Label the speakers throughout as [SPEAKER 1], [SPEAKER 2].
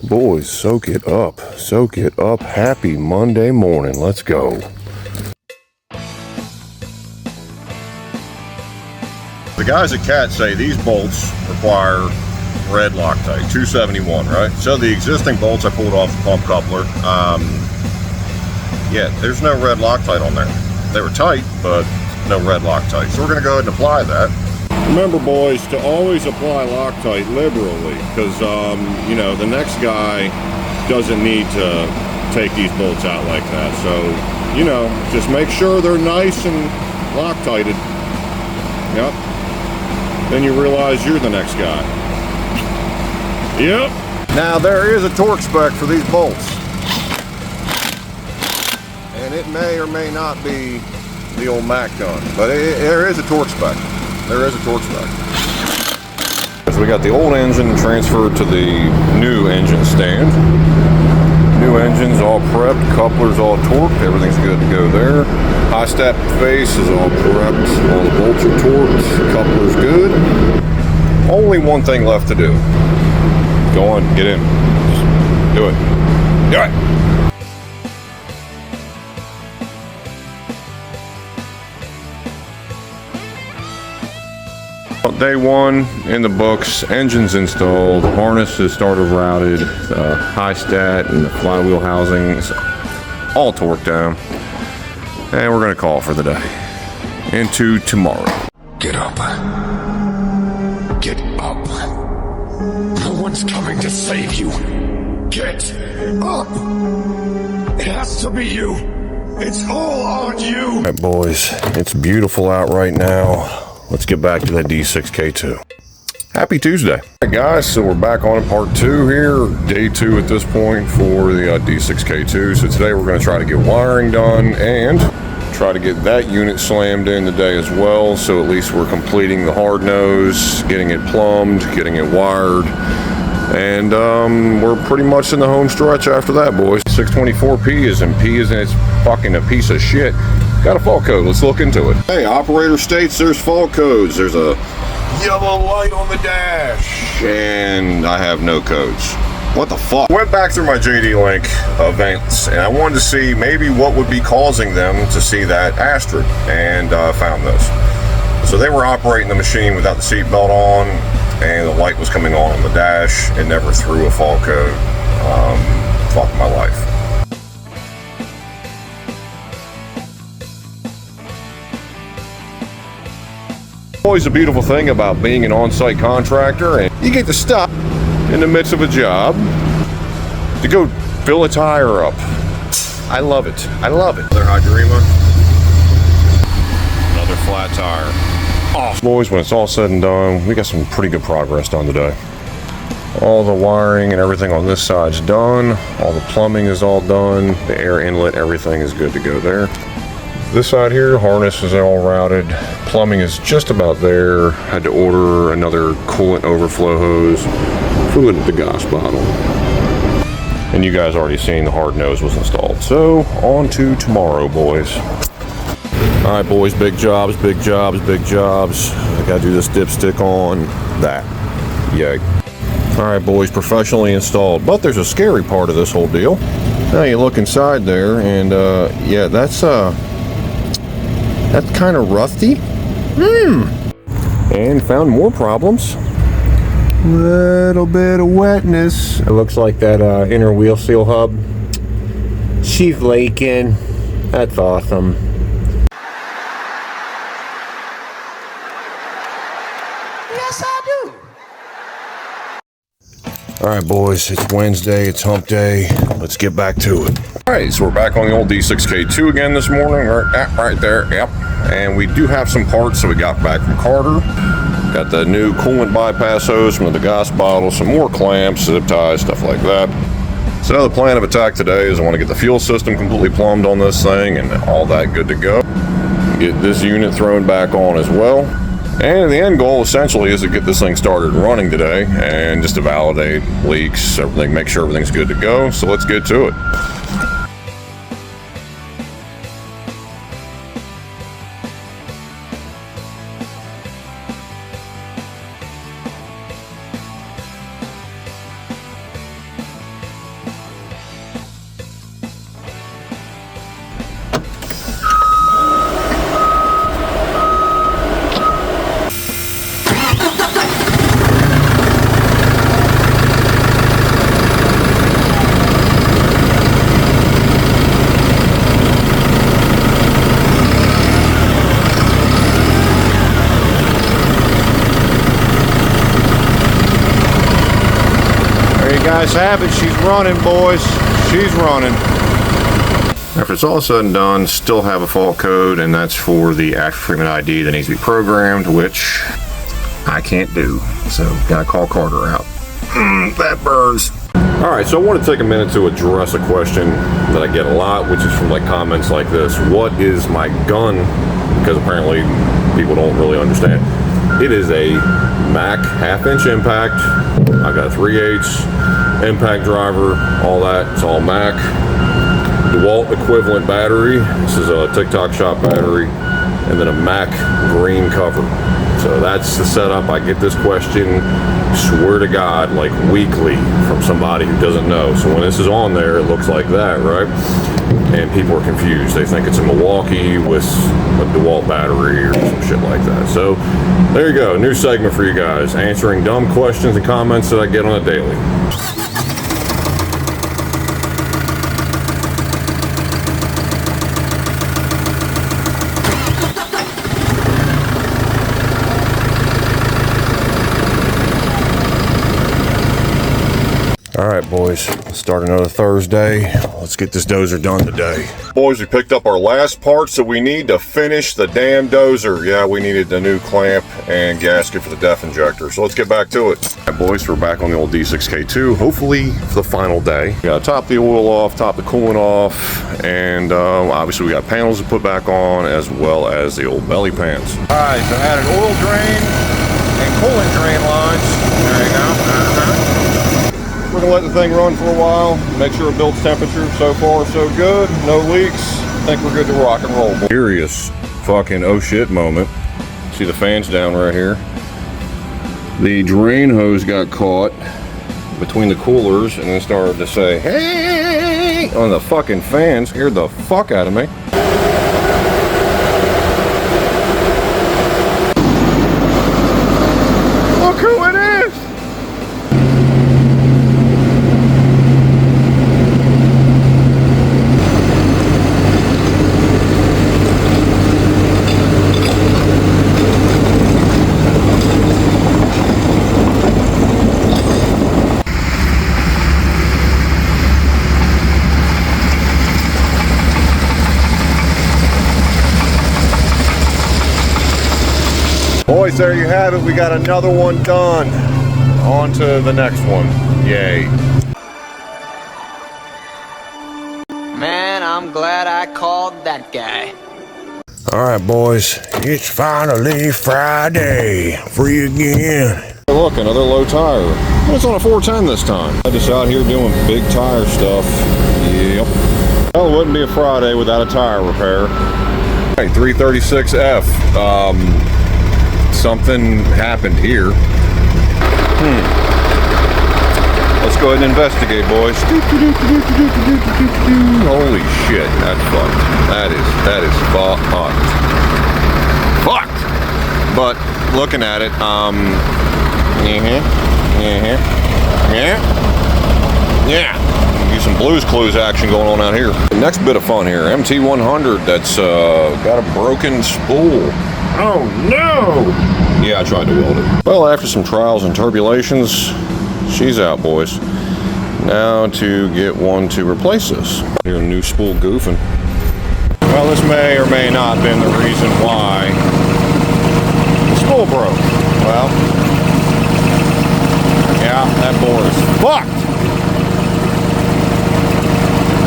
[SPEAKER 1] Boys, soak it up. Soak it up. Happy Monday morning. Let's go. The guys at CAT say these bolts require red Loctite, 271, right? So the existing bolts I pulled off the pump coupler, yeah, there's no red Loctite on there. They were tight, but no red Loctite. So we're going to go ahead and apply that. Remember, boys, to always apply Loctite liberally, because, you know, the next guy doesn't need to take these bolts out like that. So, you know, just make sure they're nice and Loctited. Yep. Then you realize you're the next guy. Yep. Now, there is a torque spec for these bolts. And it may or may not be the old Mac gun, but there is a torque spec. There is a torque spec. So we got the old engine transferred to the new engine stand. New engine's all prepped, couplers all torqued, everything's good to go there. High step face is all prepped, all the bolts are torqued, coupler's good. Only one thing left to do. Go on, get in. Just do it. Do it. Day one in the books, engine's installed, harness is started routed, high stat and the flywheel housing is all torqued down. And we're gonna call for the day. Into tomorrow.
[SPEAKER 2] Get up. Get up. No one's coming to save you. Get up. It has to be you. It's all on you.
[SPEAKER 1] All right, boys, it's beautiful out right now. Let's get back to that D6K2. Happy Tuesday. All right, guys, so we're back on part 2 here, day 2 at this point for the D6K2. So today we're going to try to get wiring done and try to get that unit slammed in today as well. So at least we're completing the hard nose, getting it plumbed, getting it wired. And we're pretty much in the home stretch after that, boys. 624P is in P is in it's fucking a piece of shit. Got a fault code. Let's look into it. Hey, operator states there's fault codes. There's a yellow light on the dash, and I have no codes. What the fuck? Went back through my JD Link events, and I wanted to see maybe what would be causing them to see that asterisk, and found this. So they were operating the machine without the seatbelt on, and the light was coming on the dash, and never threw a fault code. Fuck my life. Always a beautiful thing about being an on-site contractor, and you get to stop in the midst of a job to go fill a tire up. I love it. I love it. Another Hydrema. Another flat tire. Oh, boys, when it's all said and done, we got some pretty good progress done today. All the wiring and everything on this side's done. All the plumbing is all done. The air inlet, everything is good to go there. This side here, harness is all routed. Plumbing is just about there. Had to order another coolant overflow hose for the gas bottle. And you guys already seen the hard nose was installed. So on to tomorrow, boys. All right, boys, big jobs, big jobs, big jobs. I gotta do this dipstick on that. Yay. All right, boys, professionally installed. But there's a scary part of this whole deal. Now you look inside there, and yeah, that's kind of rusty. And found more problems. Little bit of wetness. It looks like that inner wheel seal hub. She's leaking. That's awesome.
[SPEAKER 2] Yes, I do.
[SPEAKER 1] All right, boys, it's Wednesday, it's hump day. Let's get back to it. All right, so we're back on the old D6K2 again this morning. Right there, yep. And we do have some parts that we got back from Carter. Got the new coolant bypass hose from the gas bottle, some more clamps, zip ties, stuff like that. So the plan of attack today is I want to get the fuel system completely plumbed on this thing and all that good to go. Get this unit thrown back on as well. And the end goal essentially is to get this thing started running today and just to validate leaks, everything, make sure everything's good to go. So let's get to it. Nice habit. She's running, boys. She's running. After it's all said and done, still have a fault code, and that's for the after treatment ID that needs to be programmed, which I can't do. So, gotta call Carter out. That burns. Alright, so I want to take a minute to address a question that I get a lot, which is from like comments like this. What is my gun? Because apparently people don't really understand. It is a Mac half-inch impact. I got a 3/8 impact driver, all that. It's all Mac. DeWalt equivalent battery. This is a TikTok shop battery, and then a Mac green cover. So that's the setup. I get this question, swear to God, like weekly from somebody who doesn't know. So when this is on there, it looks like that, right? And people are confused. They think it's a Milwaukee with a DeWalt battery or some shit like that. So there you go, new segment for you guys, answering dumb questions and comments that I get on a daily. All right, boys, let's start another Thursday. Let's get this dozer done today. Boys, we picked up our last parts that we need to finish the damn dozer. Yeah, we needed a new clamp and gasket for the def injector. So let's get back to it. All right, boys, we're back on the old D6K2, hopefully for the final day. We gotta top the oil off, top the coolant off, and obviously we got panels to put back on, as well as the old belly pans. All right, so added oil drain and coolant drain lines. There you go. We're gonna let the thing run for a while, make sure it builds temperature. So far, so good. No leaks. I think we're good to rock and roll. Serious fucking oh shit moment. See the fans down right here. The drain hose got caught between the coolers and then started to say, hey, on the fucking fan. Scared the fuck out of me. Look who it is! Boys, there you have it. We got another one done. On to the next one. Yay.
[SPEAKER 3] Man, I'm glad I called that guy.
[SPEAKER 1] All right, boys. It's finally Friday. Free again. Look, another low tire. It's on a 410 this time. I'm just out here doing big tire stuff. Yep. Well, it wouldn't be a Friday without a tire repair. Hey, 336F. Something happened here. Let's go ahead and investigate, boys. Holy shit, that's fucked. That is fucked. But looking at it, yeah. Use some Blue's Clues action going on out here. Next bit of fun here, MT100 that's got a broken spool. Oh no! Yeah, I tried to weld it. Well, after some trials and turbulations, she's out, boys. Now to get one to replace this. Your new spool goofing. Well, this may or may not have been the reason why the spool broke. Well, yeah, that board is fucked.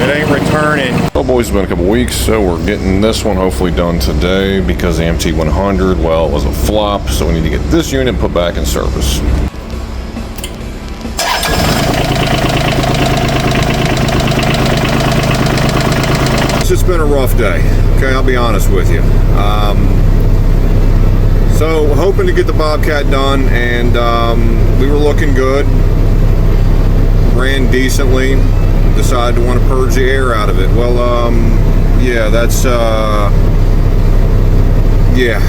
[SPEAKER 1] It ain't returning. Well, boys, it's been a couple weeks, so we're getting this one hopefully done today because the MT100, well, it was a flop, so we need to get this unit put back in service. It's been a rough day, okay, I'll be honest with you. So, hoping to get the Bobcat done, and we were looking good. Ran decently. Decided to want to purge the air out of it. Well, yeah, that's, yeah.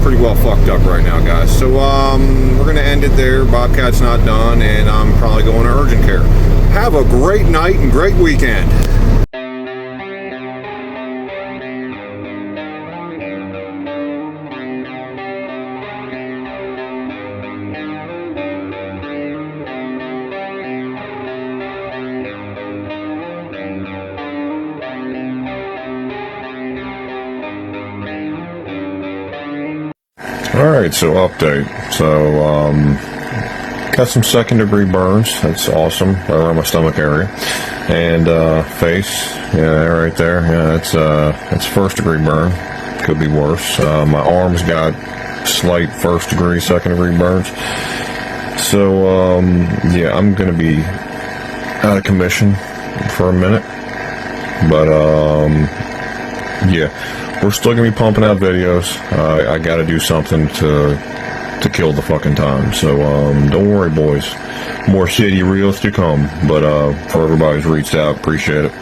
[SPEAKER 1] Pretty well fucked up right now, guys. So, we're going to end it there. Bobcat's not done, and I'm probably going to urgent care. Have a great night and great weekend. Alright, so update. So, got some 2nd-degree burns. That's awesome, right around my stomach area. And, face, yeah, right there. Yeah, that's 1st-degree burn. Could be worse. My arms got slight 1st-degree, 2nd-degree burns. So, yeah, I'm gonna be out of commission for a minute. But, yeah, we're still gonna be pumping out videos. I gotta do something to kill the fucking time. So, don't worry, boys. More shitty reels to come. But, for everybody who's reached out, appreciate it.